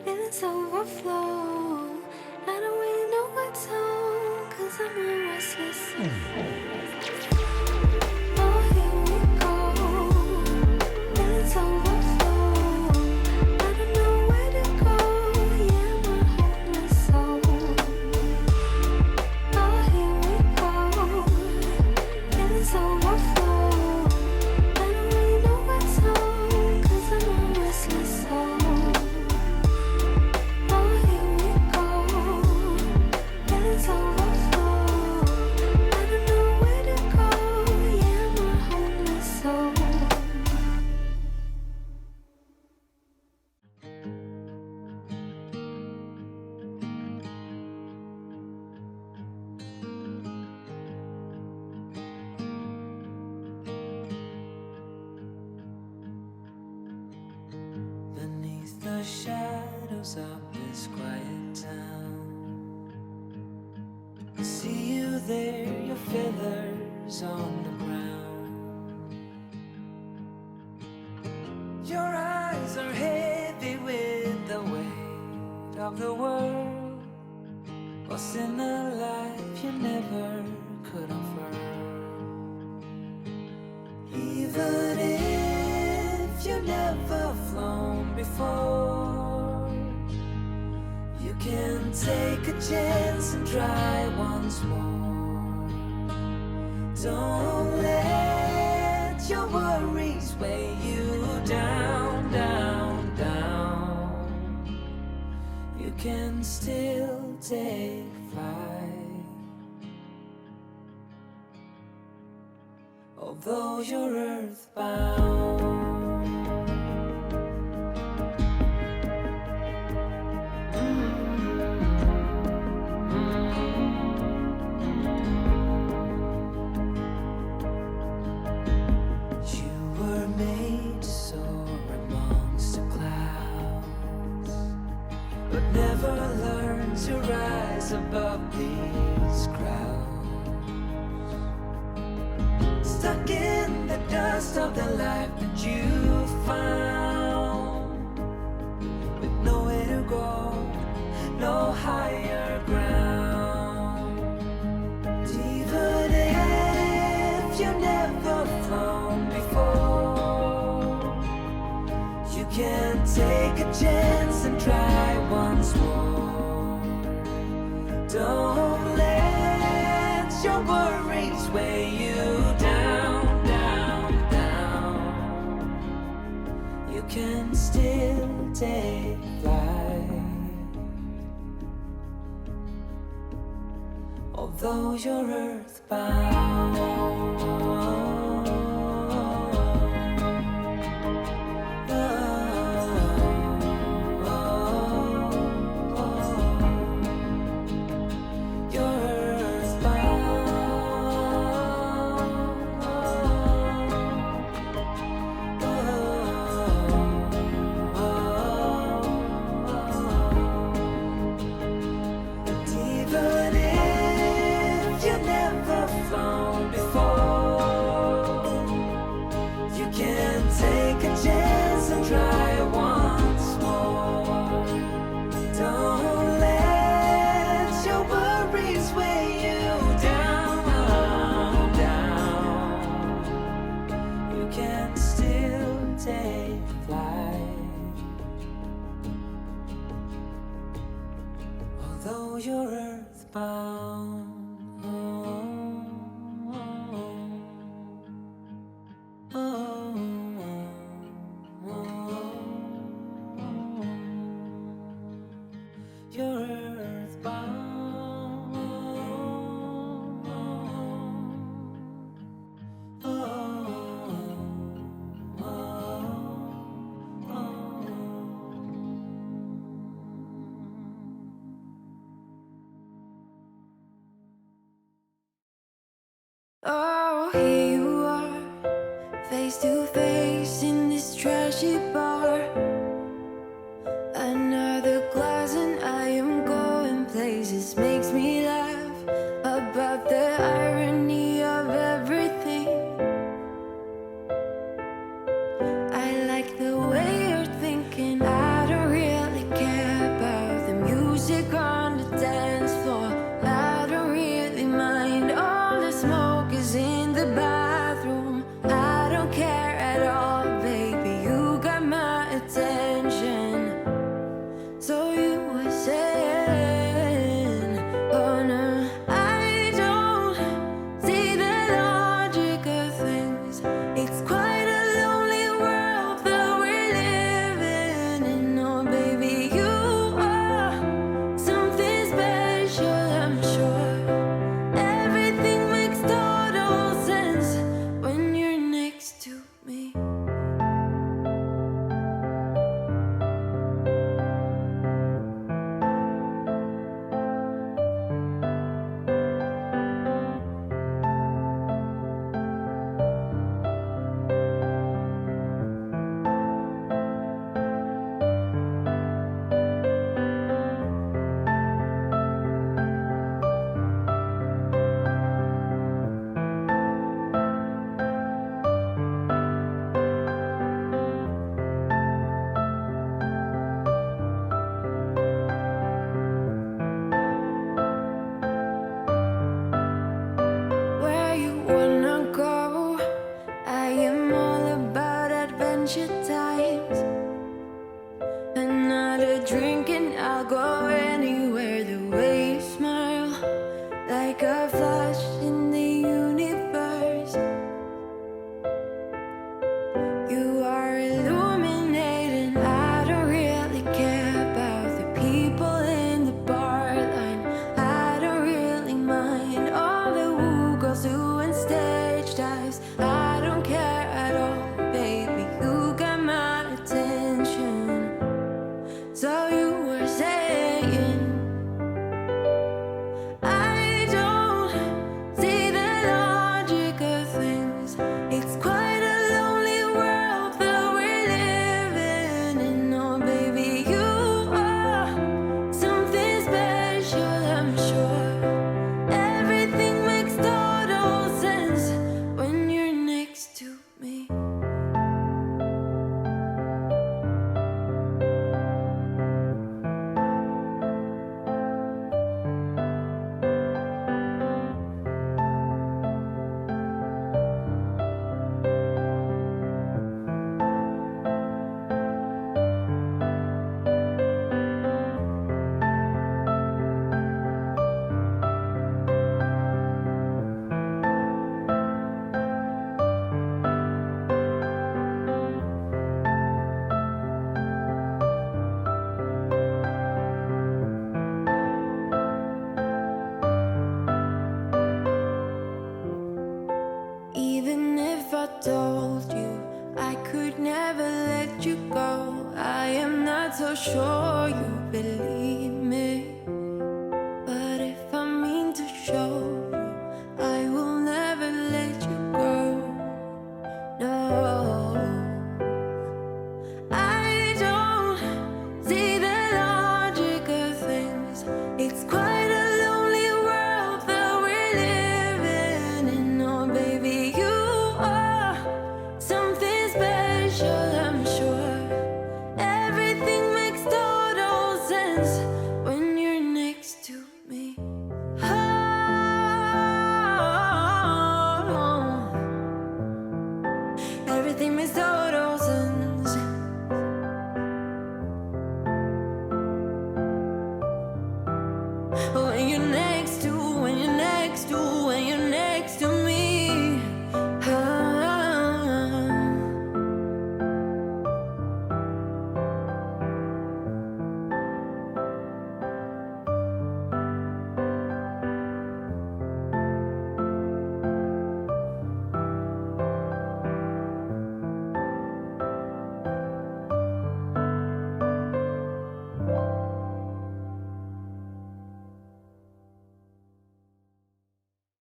feelings overflow. I don't really know what to, 'cause I'm a restless soul. Oh, here we go, feelings overflow. I don't know where to go, yeah, my hopeless soul. Oh, here we go, feelings overflow. I don't really know what to, 'cause I'm a restless soul. Oh, here we go, feelings overflow. I don't know where to go, yeah, my hopeless soul. Beneath the shadows of this quiet town, I see you there, your feathers on the ground. Your eyes are heavy with the weight of the world. What's in a life you never could offer? Even if you never flown before, you can take a chance and try once more. Don't let your worries weigh you down, down, down. You can still take flight, although you're earthbound. You were made to soar amongst the clouds, but never learn to rise above these crowds. Stuck in the dust of the life that you found, with nowhere to go, no higher ground. Even if you never flown before, you can take a chance and try once more. Don't let your worries weigh you down, down, down. You can still take flight, although you're earthbound. Even if you never flown before, you can take a chance and try once more. Don't let your worries weigh you down, down. You can still take flight, although you're earthbound. You're earthbound. so sure you believe me. But if I mean to show you, I will never let you go. No, I don't see the logic of things. It's quite a lonely world that we're living in. Oh, baby, you are something special, I'm sure. Everything makes total sense when you're next to me. Oh, everything makes total sense.